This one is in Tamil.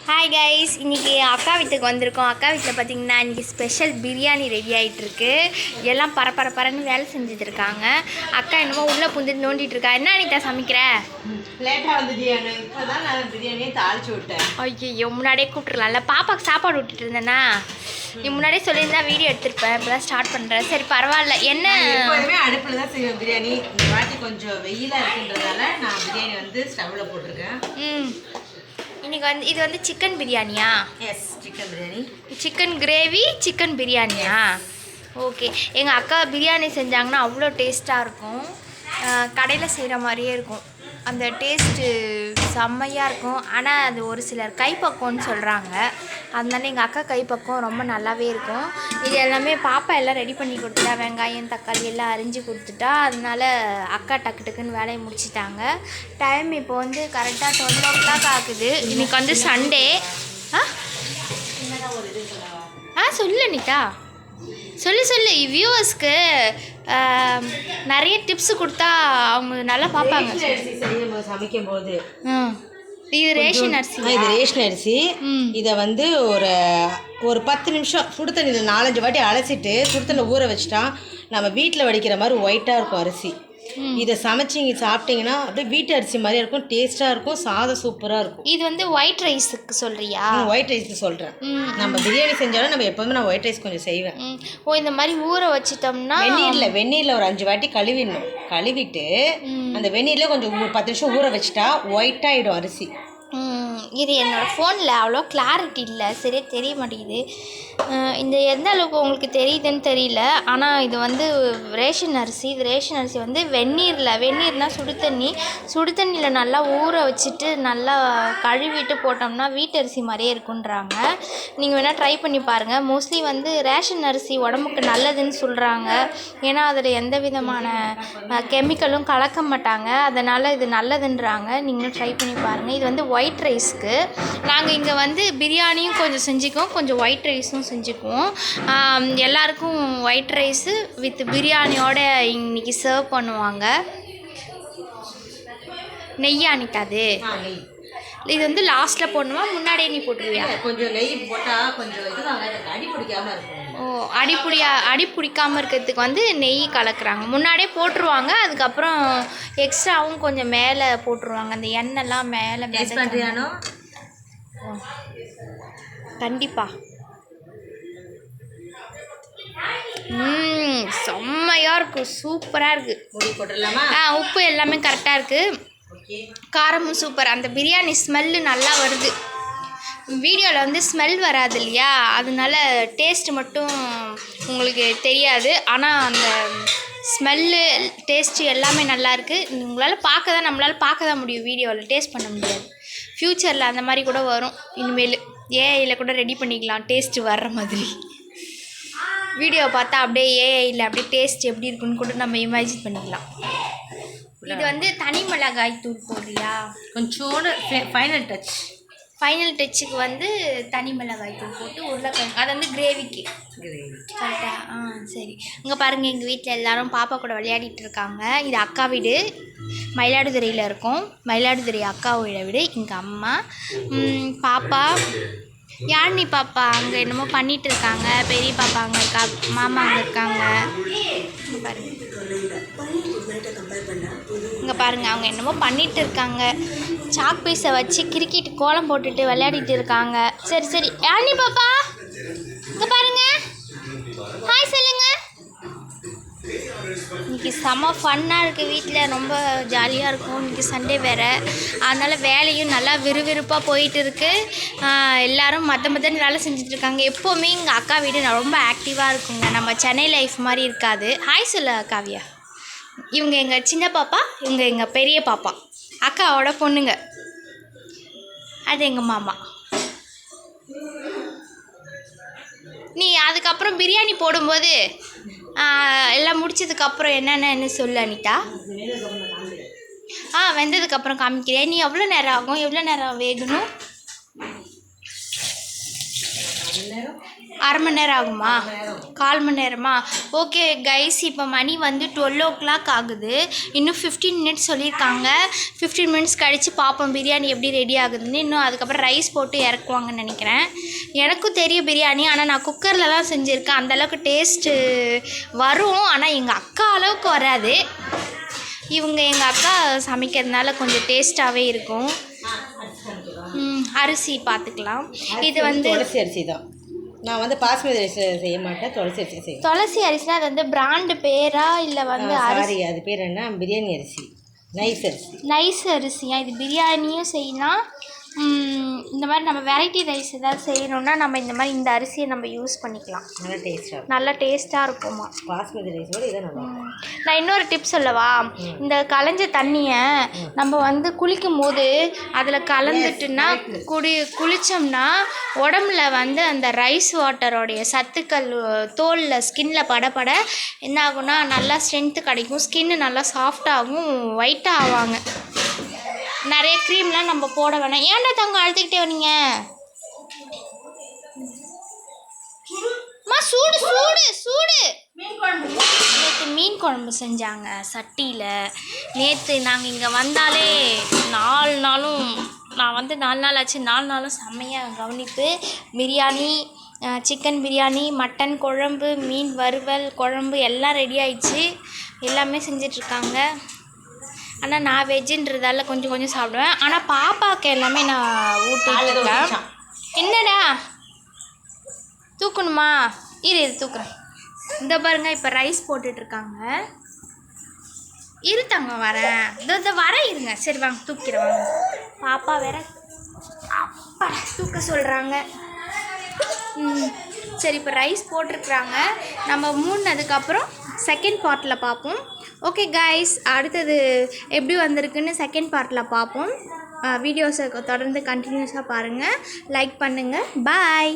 ஹாய் கைஸ், இன்றைக்கி அக்கா வீட்டுக்கு வந்திருக்கோம். அக்கா வீட்டில் பார்த்திங்கன்னா இன்றைக்கி ஸ்பெஷல் பிரியாணி ரெடி ஆகிட்டுருக்கு. எல்லாம் பரன்னு வேலை செஞ்சுட்டு இருக்காங்க. அக்கா என்னமோ உள்ளே புந்து நோண்டிட்டு இருக்கா. என்ன அனிதா சமைக்கிற? லேட்டாக வந்து இப்போ தான் நான் பிரியாணியை தாளிச்சு விட்டேன். ஐயோ, முன்னாடியே கூப்பிட்டுருலாம்ல. பாப்பாவுக்கு சாப்பாடு விட்டுட்டு இருந்தேன்னா நீ முன்னாடியே சொல்லியிருந்தா வீடியோ எடுத்துருப்பேன். இப்போ தான் ஸ்டார்ட் பண்ணுறேன். சரி பரவாயில்ல. என்ன எப்போதுமே அடுப்பில் தான் செய்வேன் பிரியாணி. இந்த வாட்டி கொஞ்சம் வெயிலாக இருக்குன்றதால நான் பிரியாணி வந்து ஸ்டவ்வில் போட்டிருக்கேன். இன்னைக்கு வந்து இது வந்து சிக்கன் பிரியாணியா? Yes, chicken biryani. Chicken gravy chicken பிரியாணியா? ஓகே. எங்கள் அக்கா பிரியாணி செஞ்சாங்கன்னா அவ்வளோ டேஸ்ட்டாக இருக்கும். கடையில் செய்கிற மாதிரியே இருக்கும். அந்த டேஸ்ட்டு செம்மையாக இருக்கும். ஆனால் அது ஒரு சிலர் கைப்பக்குவம்னு சொல்கிறாங்க. அதனால எங்கள் அக்கா கைப்பக்குவம் ரொம்ப நல்லாவே இருக்கும். இது எல்லாமே பாப்பா எல்லாம் ரெடி பண்ணி கொடுத்துட்டா. வெங்காயம் தக்காளி எல்லாம் அரிஞ்சு கொடுத்துட்டா. அதனால அக்கா டக்கு டக்குன்னு வேலையை முடிச்சிட்டாங்க. டைம் இப்போ வந்து கரெக்டாக 12 o'clock ஆகுது. இன்றைக்கி வந்து சண்டே. சொல்லு அனிதா, சொல்லு வியூவர்ஸ்க்கு நிறைய டிப்ஸ் கொடுத்தா அவங்க நல்லா பார்ப்பாங்க. சமைக்கும் போது இது ரேஷன் அரிசி. இது ரேஷன் அரிசி. இதை வந்து ஒரு 10 நிமிஷம் சுடு தண்ணியில் 4-5 வாட்டி அலசிட்டு சுடு தண்ணியில் ஊற வச்சுட்டா நம்ம வீட்டில் வடிக்கிற மாதிரி ஒயிட்டாக இருக்கும் அரிசி. இதை சமைச்சிங்க சாப்பிட்டீங்கன்னா அப்படியே வீட்டு அரிசி மாதிரி இருக்கும். டேஸ்ட்டாக இருக்கும். சாதம் சூப்பராக இருக்கும். இது வந்து ஒயிட் ரைஸுக்கு சொல்கிறியா? ஒயிட் ரைஸ்க்கு சொல்கிறேன். நம்ம பிரியாணி செஞ்சாலும் நம்ம எப்போதுமே நான் ஒயிட் ரைஸ் கொஞ்சம் செய்வேன். இந்த மாதிரி ஊற வச்சிட்டோம்னா வெந்நீரில் ஒரு 5 வாட்டி கழுவிடணும். கழுவிட்டு அந்த வெந்நீரில் கொஞ்சம் 10 நிமிஷம் ஊற வச்சுட்டா ஒயிட்டாகிடும் அரிசி. இது என்னோடய ஃபோனில் அவ்வளோ கிளாரிட்டி இல்லை, சரியாக தெரிய மாட்டேங்குது. இந்த எந்த அளவுக்கு உங்களுக்கு தெரியுதுன்னு தெரியல. ஆனால் இது வந்து ரேஷன் அரிசி. இது ரேஷன் அரிசி வந்து வெந்நீர்னால் சுடு தண்ணியில் நல்லா ஊற வச்சுட்டு நல்லா கழுவிட்டு போட்டோம்னா வீட்டு அரிசி மாதிரியே இருக்குன்றாங்க. நீங்கள் வேணால் ட்ரை பண்ணி பாருங்கள். மோஸ்ட்லி வந்து ரேஷன் அரிசி உடம்புக்கு நல்லதுன்னு சொல்கிறாங்க. ஏன்னா அதில் எந்த விதமான கெமிக்கலும் கலக்க மாட்டாங்க. அதனால் இது நல்லதுன்றாங்க. நீங்களும் ட்ரை பண்ணி பாருங்கள். இது வந்து ஒயிட் ரைஸ்க்கு. நாங்கள் இங்கே வந்து பிரியாணியும் கொஞ்சம் செஞ்சுக்குவோம், கொஞ்சம் ஒயிட் ரைஸும் செஞ்சுக்குவோம். எல்லாருக்கும் ஒயிட் ரைஸு வித் பிரியாணியோட இன்னைக்கு சர்வ் பண்ணுவாங்க. நெய் அனிக்காது. இது வந்து லாஸ்ட்டில் போடணுமா, முன்னாடியே நீ போட்டுருவியா? கொஞ்சம் நெய் போட்டால் கொஞ்சம் அடி பிடிக்காமல் இருக்கும். அடி பிடிக்காமல் இருக்கிறதுக்கு வந்து நெய் கலக்குறாங்க. முன்னாடியே போட்டுருவாங்க. அதுக்கப்புறம் எக்ஸ்ட்ராவும் கொஞ்சம் மேலே போட்டுருவாங்க. அந்த எண்ணெய்லாம் மேலே பண்ணுறியானோ? கண்டிப்பாக. செம்மையாக இருக்கும், சூப்பராக இருக்குது. உப்பு எல்லாமே கரெக்டாக இருக்குது. காரமும் சூப்பர். அந்த பிரியாணி ஸ்மெல்லு நல்லா வருது. வீடியோவில் வந்து ஸ்மெல் வராது இல்லையா, அதனால டேஸ்ட்டு மட்டும் உங்களுக்கு தெரியாது. ஆனால் அந்த ஸ்மெல்லு டேஸ்ட்டு எல்லாமே நல்லாயிருக்கு. நம்மளால் பார்க்க தான் முடியும், வீடியோவில் டேஸ்ட் பண்ண முடியாது. ஃப்யூச்சரில் அந்த மாதிரி கூட வரும். இனிமேல் ஏஐயில் கூட ரெடி பண்ணிக்கலாம் டேஸ்ட்டு வர்ற மாதிரி. வீடியோ பார்த்தா அப்படியே ஏஐயில் அப்படியே டேஸ்ட் எப்படி இருக்குன்னு கூட நம்ம இமேஜின் பண்ணிக்கலாம். இது வந்து தனி மிளகாய் தூள் போடுறியா? கொஞ்சோடு ஃபைனல் டச்சுக்கு வந்து தனி மிளகாய் தூள் போட்டு உருளைக்கிழங்கு, அது வந்து கிரேவிக்கு கரெக்டாக. சரி. இங்கே பாருங்கள், எங்கள் வீட்டில் எல்லோரும் பாப்பா கூட விளையாடிட்டு இருக்காங்க. இது அக்கா வீடு, மயிலாடுதுறையில் இருக்கும். மயிலாடுதுறை அக்காவோட வீடு. எங்கள் அம்மா, பாப்பா, யாழ்னி பாப்பா அங்கே என்னமோ பண்ணிகிட்டு இருக்காங்க. பெரிய பாப்பா அங்கே இருக்கா, மாமா அங்கே இருக்காங்க. இங்கே பாருங்கள், அவங்க என்னமோ பண்ணிகிட்டு இருக்காங்க. சாக் பீஸை வச்சு கிரிக்கெட் கோலம் போட்டுட்டு விளையாடிட்டு இருக்காங்க. சரி யாழ்னி பாப்பா இங்கே பாருங்கள், ஹாய் சொல்லுங்க. இன்றைக்கி செம்ம ஃபன்னாக இருக்குது. வீட்டில் ரொம்ப ஜாலியாக இருக்கும். இன்றைக்கி சண்டே வேறு, அதனால் வேலையும் நல்லா விறுவிறுப்பாக போயிட்டு இருக்குது. எல்லோரும் மற்றன்னு வேலை செஞ்சிட்ருக்காங்க. எப்போவுமே எங்கள் அக்கா வீடு ரொம்ப ஆக்டிவாக இருக்குங்க. நம்ம சென்னை லைஃப் மாதிரி இருக்காது. ஹாய் சொல்ல காவியா. இவங்க எங்கள் சின்ன பாப்பா, இவங்க எங்கள் பெரிய பாப்பா, அக்காவோட பொண்ணுங்க. அது எங்கள் மாமா. நீ அதுக்கப்புறம் பிரியாணி போடும்போது எல்லாம் முடிச்சதுக்கப்புறம் என்னென்னு சொல்லு அனிதா. வெந்ததுக்கப்புறம் காமிக்கிறேன். நீ எவ்வளோ நேரம் ஆகும், எவ்வளோ நேரம் வேகணும்? 1/2 மணி நேரம் ஆகுமா? 1/4 மணி நேரமா? ஓகே கைஸ், இப்போ மணி வந்து 12 ஆகுது. இன்னும் 15 மினிட்ஸ் சொல்லியிருக்காங்க. 15 மினிட்ஸ் கழித்து பார்ப்போம் பிரியாணி எப்படி ரெடி ஆகுதுன்னு. இன்னும் அதுக்கப்புறம் ரைஸ் போட்டு இறக்குவாங்கன்னு நினைக்கிறேன். எனக்கும் தெரியும் பிரியாணி, ஆனால் நான் குக்கரில் தான் செஞ்சுருக்கேன். அந்தளவுக்கு டேஸ்ட்டு வரும், ஆனால் எங்கள் அக்கா அளவுக்கு வராது. இவங்க எங்கள் அக்கா சமைக்கிறதுனால கொஞ்சம் டேஸ்ட்டாகவே இருக்கும். அரிசி பார்த்துக்கலாம். இது வந்து துளசி அரிசி தான். நான் வந்து பாஸ்மதி அரிசி செய்ய மாட்டேன், துளசி அரிசி செய்வேன். துளசி அரிசினா அது வந்து பிராண்டு பேரா இல்லை வந்து சாரி, அது பேர் என்ன? பிரியாணி அரிசி, நைஸ் அரிசி. நைஸ் அரிசியா? இது பிரியாணியும் செய்யலாம். இந்த மாதிரி நம்ம வெரைட்டி ரைஸ் ஏதாவது செய்யணும்னா நம்ம இந்த மாதிரி இந்த அரிசியை நம்ம யூஸ் பண்ணிக்கலாம். நல்லா டேஸ்ட்டாக இருக்குமா? பாஸ்மதி ரைஸோட இதை நல்லா. நான் இன்னொரு டிப் சொல்லவா? இந்த களைஞ்ச தண்ணியை நம்ம வந்து குளிக்கும் போது அதில் கலந்துட்டுன்னா குளித்தோம்னா உடம்புல வந்து அந்த ரைஸ் வாட்டரோடைய சத்துக்கள் தோலில் ஸ்கின்னில் படப்பட என்ன ஆகும்னா நல்லா ஸ்ட்ரென்த்து கிடைக்கும். ஸ்கின்னு நல்லா சாஃப்டாகவும் ஒயிட்டாக ஆவாங்க. நிறைய க்ரீம்லாம் நம்ம போட வேணாம். ஏன்டா தங்க அழுதுகிட்டே வரீங்க? சூடு சூடு சூடு. நேற்று மீன் குழம்பு செஞ்சாங்க சட்டியில். நேற்று நாங்கள் இங்கே வந்தாலே 4 நாளும், நான் வந்து 4 நாள் ஆச்சு. 4 நாளும் செம்மையாக கவனிப்பு. பிரியாணி, சிக்கன் பிரியாணி, மட்டன் குழம்பு, மீன் வறுவல் குழம்பு எல்லாம் ரெடி ஆயிடுச்சு. எல்லாமே செஞ்சிட்ருக்காங்க. ஆனால் நான் வெஜ்ஜுன்றதால கொஞ்சம் கொஞ்சம் சாப்பிடுவேன். ஆனால் பாப்பாவுக்கு எல்லாமே நான் ஊட்டிருக்கேன். என்னடா தூக்கணுமா? இரு தூக்குறேன். இந்த பாருங்க, இப்போ ரைஸ் போட்டுட்ருக்காங்க. இருத்தாங்க வரேன், இந்த வரேன் இருங்க. சரி வாங்க தூக்கிறேன் வாங்க. பாப்பா வேற அப்பா தூக்க சொல்கிறாங்க. சரி, இப்போ ரைஸ் போட்டிருக்குறாங்க. நம்ம மூணுனதுக்கப்புறம் செகண்ட் பார்ட்டில் பார்ப்போம். ஓகே கைஸ், அடுத்தது எப்படி வந்திருக்குன்னு செகண்ட் பார்ட்டில் பார்ப்போம். வீடியோஸை தொடர்ந்து கண்டினியூஸாக பாருங்கள், லைக் பண்ணுங்கள். பாய்.